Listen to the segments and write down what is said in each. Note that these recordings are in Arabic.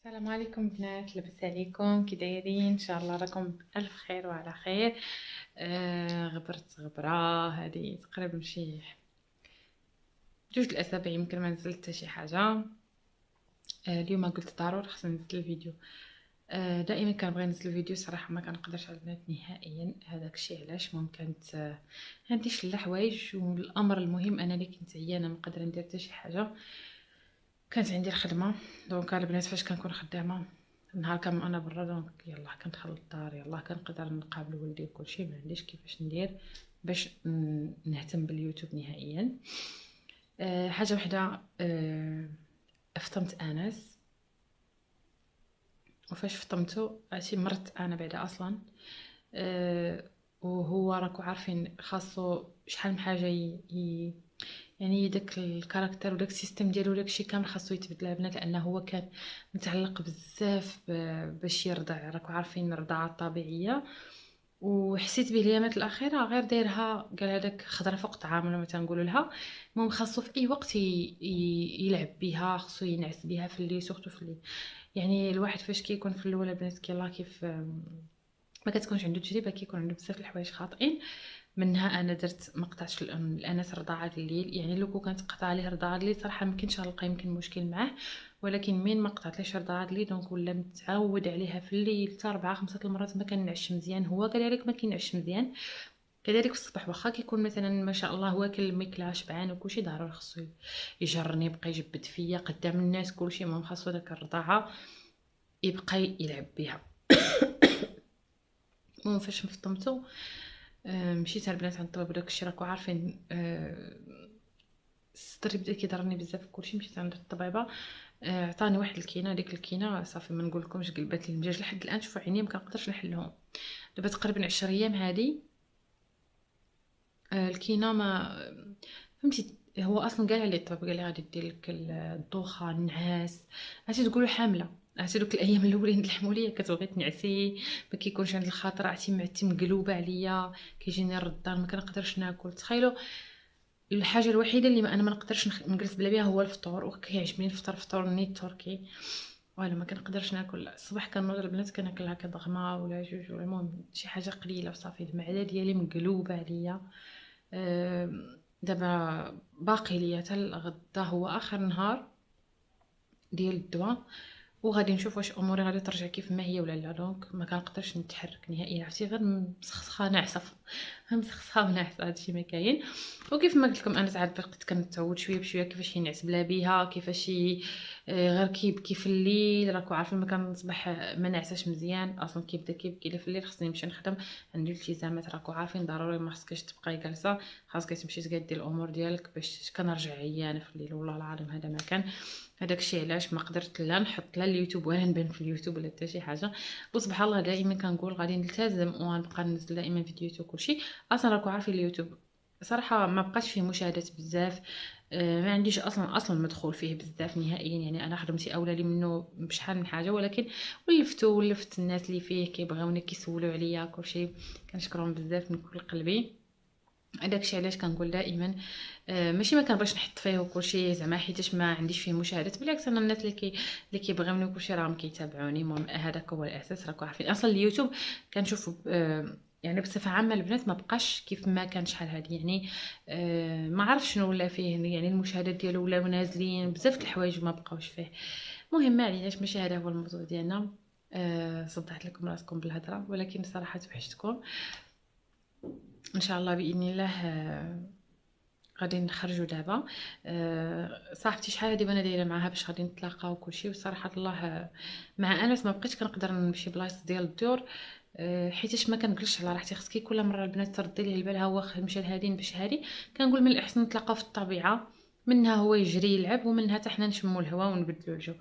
السلام عليكم بنات، لاباس عليكم؟ كي دايرين؟ ان شاء الله راكم بالف خير وعلى خير. غبرت غبره هذه تقريبا شي 2 الاسابيع يمكن ما نزلت حتى شي حاجه. اليوم قلت ضروري خصني ننزل الفيديو. دائما كنبغي ننزل الفيديو صراحه ما كنقدرش على البنات نهائيا. هذاك الشيء علاش ممكن عندي شي حوايج، والامر المهم انا اللي كنت عيانه ما قادره ندير حتى شي حاجه. كانت عندي الخدمه دونك البنات فاش كنكون خدامه نهار كامل انا برا، دونك يلا كندخل للدار، يلا كنقدر نقابل ولدي وكلشي، ما عنديش كيفاش ندير باش نهتم باليوتيوب نهائيا. حاجه وحده، فطمت انس، وفاش فطمته عرفتي مرت انا بعدا اصلا. وهو راكو عارفين خاصو شحال من حاجه يعني داك الكاركتر وداك السيستم ديالو داكشي كامل خاصو يتبدل البنات، لانه هو كان متعلق بزاف باش يرضع، راكو عارفين الرضاعه الطبيعيه. وحسيت به الايامات الاخيره غير دايرها قال هذاك خضره فوق طعام ولا ما تنقولوا لها. المهم خاصو في اي وقت يلعب بها، خاصو ينعس بها في الليل، سورتو في الليل. يعني الواحد فاش كيكون في الاول البنات كيلا كيف ما كتكونش عنده تجربه، كيكون عنده بزاف الحوايج خاطئين. منها انا درت ما قطعتش الانس رضاعه الليل، يعني لو كانت قطع عليه رضاعه الليل صراحه ما كنتش غنلقى يمكن مشكل معاه، ولكن من ما قطعتليش رضاعه الليل دونك ولا متعود عليها في الليل حتى 4 5 المرات ما كنعش مزيان. هو قال لك ما كينعش مزيان، كذلك في الصباح واخا كيكون مثلا ما شاء الله واكل الماكله شبعان وكلشي، ضروري خصو يجرني، يبقى يجبد فيا قدام الناس كلشي. المهم خاصو داك الرضاعه يبقى يلعب بها. المهم فاش مفطمتو مشيت البنات عند الطبيب وداك الشيء راكو عارفين. الصدر بدا كيضرني بزاف كلشي، مشيت عند الطبيبه. عطاني واحد الكينه، ديك الكينه صافي ما نقولكمش قلبت لي المجاج لحد الان. شوفوا عينيا ما كنقدرش نحلهم دابا تقريبا 10 ايام هادي. الكينه ما فهمتي، هو اصلا قال لي الطبيب قال لي غادي دير لك الدوخه النعاس، عرفتي تقولوا حامله. عرفتي دوك الايام الاولين د الحموليه كتبغي تنعسي، ما كيكونش عندي الخاطر، عرفتي معتي مقلوبه عليا، كيجيني الردان ما كنقدرش ناكل. تخيلوا الحاجه الوحيده اللي انا ما نقدرش نجلس بلا بها هو الفطور، وكيعجبني نفطر فطور نيت تركي، ولا ما كنقدرش ناكل الصباح. كنوض البنات كناكل هكا ضغمه ولا جوج، ولا المهم شي حاجه قليله وصافي. المعده ديالي مقلوبه عليا. دابا باقي ليا حتى الغدا هو اخر نهار ديال الدواء، وغادي نشوف واش اموري غادي ترجع كيف ما هي ولا لا. دونك ما كنقدرش نتحرك نهائيا، عرفتي غير مسخسخه ناعسه، مسخسخه وناعسه، هادشي ما كاين. وكيف ما قلت لكم انا ساعات بقيت كنتعود شويه بشويه كيفاش ينعس بلا بيها، كيفاش غير كيبكي في الليل. راكو عارفين ما كنصبح ما نعساش مزيان اصلا، كيبدا كيبكي في الليل خصني نمشي نخدم، عندي التزامات. راكو عارفين ضروري ما خصكش تبقاي جالسه، خاصك تمشي تقادي الامور ديالك باش كنرجع عيانه في الليل. والله العظيم هذا ما كان. هذاك الشيء علاش ما قدرت لا نحط لا اليوتيوب ولا نبان في اليوتيوب ولا حتى شي حاجه. وسبحان الله دائما كنقول غادي نلتزم ونبقى ننزل دائما فيديوهات وكلشي. اصلا راكو عارفين اليوتيوب صراحه ما بقاش فيه مشاهدات بزاف. ما عنديش اصلا مدخول فيه بزاف نهائيا، يعني انا خدمتي اولى لي منه بشحال من حاجه، ولكن ولفت الناس اللي فيه كيبغيوني كيسولوا عليا كلشي، كنشكرهم بزاف من كل قلبي. داكشي علاش كنقول دائما ماشي ما كنبغيش نحط فيه وكلشي زعما حيتاش ما عنديش فيه مشاهدات، بالعكس انا الناس اللي كيبغيوني وكلشي راهم كيتابعوني. المهم هذاك هو الاساس. راكو عارفين اصلا اليوتيوب كنشوف يعني بصفه عامه البنات ما بقاش كيف ما كان شحال هادي، يعني ما عرفش شنو ولا فيه، يعني المشاهدات ديالو ولاو نازلين بزاف د الحوايج ما بقاوش فيه. المهم ما عليناش، ماشي هذا هو الموضوع ديالنا. صدعت لكم راسكم بالهضره، ولكن بصراحه توحشتكم. ان شاء الله باذن الله غادي نخرجوا دابا. صاحبتي شحال هادي وانا دايره معاها باش غادي نتلاقاو وكلشي، وصراحه الله مع انس ما بقيتش كنقدر نمشي بلايص ديال الدور، حيتاش ما كنجلسش على راحتي. خصك كل مره البنات تردي ليه البال، ها هو مشى لهادين باش هادي. كنقول من الاحسن نتلاقاو في الطبيعه، منها هو يجري يلعب ومنها حتى حنا نشموا الهواء ونبدلوا الجو.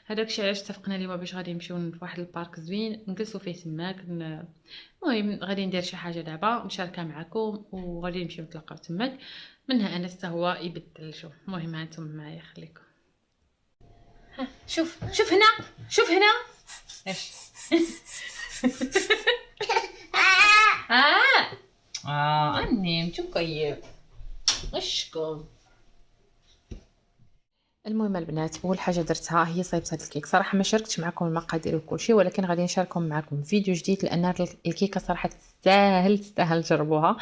هذاك الشيء علاش اتفقنا اليوم باش غادي نمشيو لواحد البارك زوين نجلسوا فيه تماك. المهم غادي ندير شي حاجه دابا نشاركها معكم، وغادي نمشيو نتلاقاو تماك، منها انس حتى هو يبدل الجو. المهم هانتم معايا خليكم. ها شوف هنا، شوف هنا ايش اني متو كيف اشكم. المهم البنات، اول حاجه درتها هي صايبت هذا الكيك. صراحه ما شاركتش معكم المقادير وكل شيء، ولكن غادي نشاركهم معكم فيديو جديد، لان هاد الكيكه صراحه تستاهل تجربوها.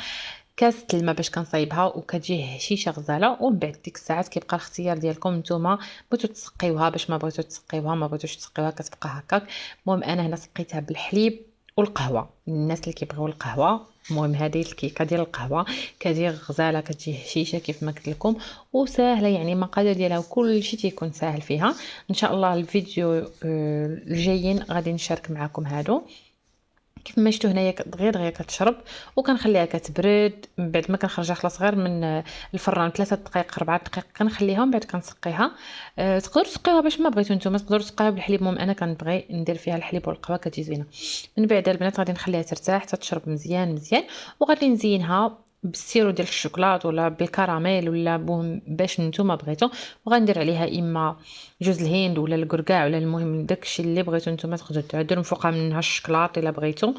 كاس الماء باش كنصايبها وكتجي هشيشه غزاله، ومن بعد ديك الساعات كيبقى الاختيار ديالكم نتوما، بغيتو تسقيوها باش ما بغيتو تسقيوها، ما بغيتوش تسقيوها كتبقى هكاك. المهم انا هنا سقيتها بالحليب والقهوه، الناس اللي كيبغيو القهوه. المهم هذه الكيكه ديال القهوه كتجي غزاله، كتجي هشيشه كيف ما قلت لكم، وسهله يعني المقادير ديالها وكل شيء تيكون ساهل فيها. ان شاء الله الفيديو الجايين غادي نشارك معكم هادو. كيف ما شفتوا هنايا دغيا كتشرب، وكنخليها كتبرد. من بعد ما كنخرجها خلاص غير من الفران 3 دقائق 4 دقائق كنخليها، من بعد كنسقيها. تقدروا تسقيوها باش ما بغيتو نتوما، تقدروا تسقيوها بالحليب. المهم انا كنبغي ندير فيها الحليب والقهوه كتجي زوينه. من بعد البنات غادي نخليها ترتاح حتى تشرب مزيان مزيان، وغادي نزينها بالسيرو ديال الشوكولات ولا بالكراميل ولا باش نتوما بغيتو. وغندير عليها اما جوز الهند ولا الكركاع ولا المهم داكشي اللي بغيتو نتوما، تقدروا تعدلوا من فوقها منها الشكلاط الا بغيتو.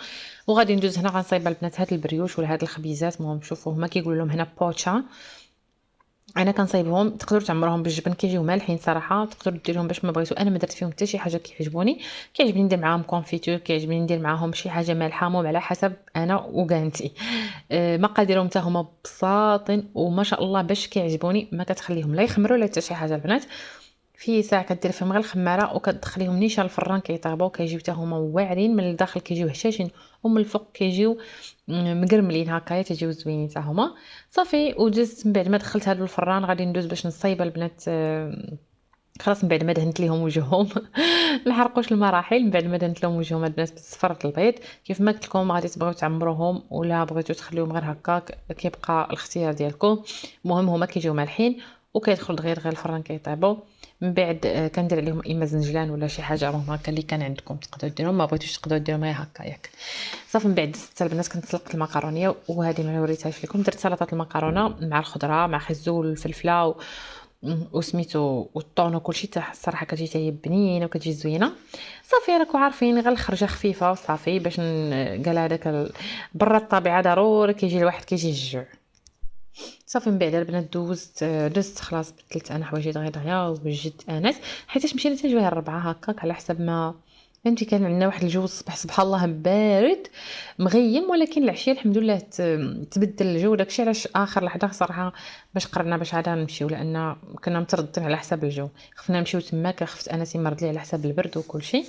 وغادي ندوز هنا غنصايب البنات هاد البريوش ولا هاد الخبيزات. المهم شوفوا هما كيقولوا لهم هنا بوتشا، انا كنصايبهم. تقدروا تعمروهم بالجبن كيجيو مالحين صراحه، تقدروا ديروهم باش ما بغيتو. انا ما درت فيهم حتى شي حاجه، كيعجبوني. كيعجبني ندير معاهم كونفيتور، كيعجبني ندير معاهم شي حاجه مالحه، المهم على حسب انا وكانتي. مقاديرهم حتى هما بساطين وما شاء الله باش كيعجبوني. ما كتخليهم لا يخمروا لا حتى شي حاجه البنات. في ساعه كدير فيهم غير الخماره وكتدخليهم نيشان الفران كيطيبوا، كيجيو حتى هما واعرين. من الداخل كيجيو هشاشين ومن الفوق كيجيو مقرملين هكايا، تيجيو زوينين حتى هما. صافي ودزت من بعد ما دخلت هادو الفران غادي ندوز باش نصايب البنات. خلاص من بعد ما دهنت ليهم وجههم الحرقوش المراحل. من بعد ما دهنت لهم وجههم البنات بالصفر البيض. كيف ما قلت لكم غادي تبغيو تعمروهم ولا بغيتو تخليوهم غير هكاك كيبقى الاختيار ديالكم. المهم هما كيجيو مالحين وكيدخلوا دغيا الفران كيطيبوا. من بعد كندير عليهم اما زنجلان ولا شي حاجه المهم هكا اللي كان عندكم تقدروا ديروهم، ما بغيتوش تقدروا ديروهم غير هكا ياك. صافي من بعد دزت البنات كنسلق المكرونيه، وهذه ما وريتهاش لكم. درت سلطه المكرونه مع الخضره مع خزول والفلفله وسميتو والطون وكلشي. الصراحه كتجي حتى هي بنينه وكتجي زوينه. صافي راكم عارفين غير الخرجه خفيفه وصافي باش قال هذاك برا الطبيعه ضروري كيجي الواحد كيجي الجوع. صافي من بعد البنات دزت خلاص بدلت انا حوايجي دغيا وجدت انس، حيتاش مشينا حتى جويه 4 هكاك على حسب ما فهمتي. كان عندنا واحد الجو الصباح سبحان الله بارد مغيم، ولكن العشيه الحمد لله تبدل الجو. داكشي علاش اخر لحظه صراحه باش قررنا باش عاد نمشيو، لان كنا مترددين على حسب الجو. خفنا نمشيو تماك، خفت انس يمرض لي على حسب البرد وكل شيء.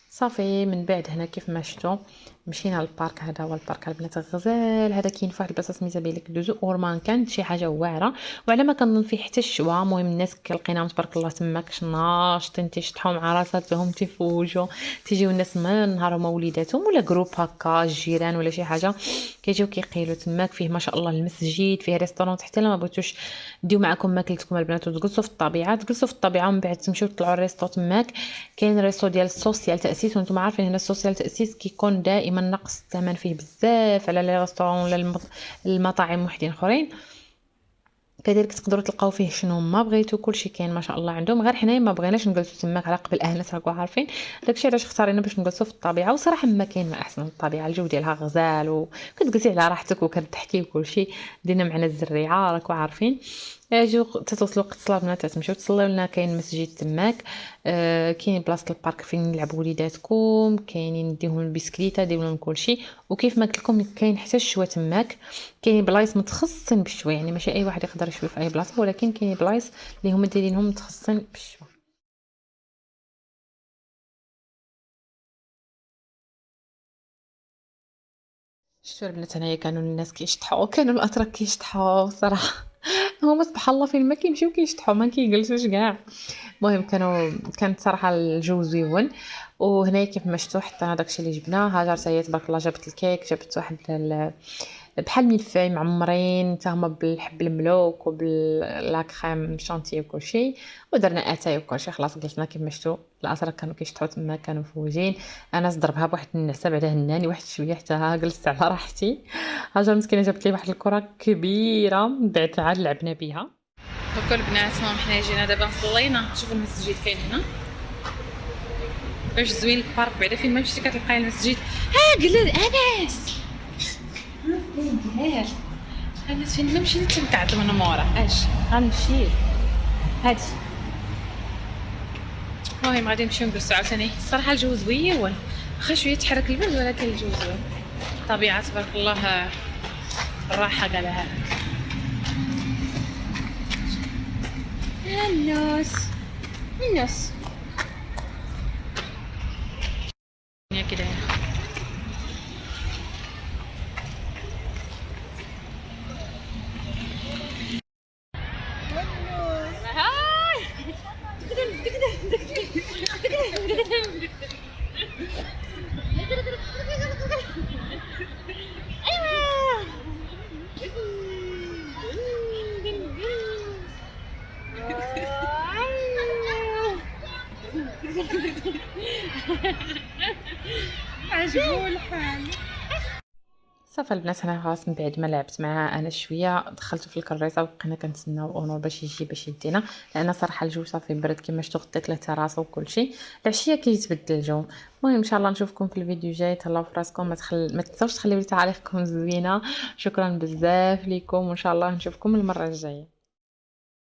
صافي من بعد هنا كيف ما شفتوا مشينا للبارك. هذا هو البارك البنات غزال. هذا كاين فواحد البلاصه سميتها بيلك دوزو اورمان، كانت شي حاجه واعره وعلى ما كنظن فيه حتى الشوا. المهم الناس كلقيناهم تبارك الله تماك ناشطين تيشطحوا مع راساتهم تيفوجوا. تيجيو الناس من النهار هما وليداتهم ولا جروب هكا الجيران ولا شي حاجه كيجيو كيقيلوا تماك. فيه ما شاء الله المسجد، فيه ريستورون حتى لما بغيتوش ديو معكم ماكلتكم البنات وتجلسوا في الطبيعه تجلسوا في الطبيعه ومن بعد تمشيو تطلعوا الريستو تماك. كاين ريستو ديال السوسيال تاسيس، وانتم عارفين هنا السوسيال تاسيس كيكون دائما نقص الثمن فيه بزاف على لي ريستورون ولا المطاعم وحدين اخرين. كذلك تقدروا تلقاو فيه شنو ما بغيتو، كلشي كاين ما شاء الله عندهم. غير حنايا ما بغيناش نجلسوا تماك على قبل اهلنا راكم عارفين. داكشي علاش اختارينا باش نجلسوا في الطبيعه. وصراحه ما كاين ما احسن من الطبيعه، الجو ديالها غزال وكتجلسي على راحتك وكتضحكي وكلشي. دينا معنا الزريعه راكم عارفين. اجيو تتوصلوا وقت الصلاه بنات تمشيو تصليو لنا. كاين مسجد تماك. كاين بلاصه البارك فين يلعبوا وليداتكم، كاينين ديهم البسكليته ديهم لهم كلشي. وكيف ما قلت لكم كاين حتى الشوا تماك. كاين بلايص متخصصين بالشوا، يعني ماشي اي واحد يقدر يشوي في اي بلاصه، ولكن كاين بلايص اللي هما دايرينهم متخصصين بالشوا. شفتوا البنات هنايا كانوا الناس كيشطحوا، كانوا الاتراك كيشطحوا صراحه هما سبحان الله فين ما كيمشيو كيشطحوا ما كيجلسوش كاع. المهم كانت صراحه الجو زوين. وهنايا كيف ما شفتوا حطينا داكشي اللي جبناه. هاجر هي تبارك الله جابت الكيك، جابت واحد بحال ملفاي معمرين حتى هما بالحب الملوك وباللاكريم شانتي وكلشي، ودرنا اتاي وكلشي. خلاص جلسنا كيف ما شفتوا الاتراك كانوا كيشطحوا تما كانوا مفوجين. انا ضربها بواحد النعسه بعدا هناني واحد شويه حتى ها جلست على راحتي. هاجر مسكينه جابت لي واحد الكره كبيره من بعد عاد لعبنا بها. دوكا البنات المهم حنا جينا دابا صلينا. شوفوا المسجد فين هنا واش زوين البارك بعدا فين ما مشيتي كتلقاي المسجد. ها قال انس ديال انس فين ما مشيتي تنقعد من مورا اش غنمشي هادي. المهم غادي نمشيو نجلسو عاوتاني. الصراحه الجو زويون، واخا شويه تحرك البرد ولكن الجو زوين، الطبيعه تبارك الله، الراحه كاع لها. الناس هي كده. عجبو الحال. صافي البنات، انا خلاص من بعد ما لعبت معاه انا شويه دخلت في الكريسه وبقينا كنتسناو اونور باش يجي باش يدينا، لان صراحه الجو صافي برد كما شفتوا، غطيت له التراس وكلشي. العشيه كيتبدل الجو. المهم ان شاء الله نشوفكم في الفيديو الجاي. تهلاو في راسكم، ما تنساوش تخليو لي تعاليقكم زوينه. شكرا بزاف لكم، وان شاء الله نشوفكم المره الجايه.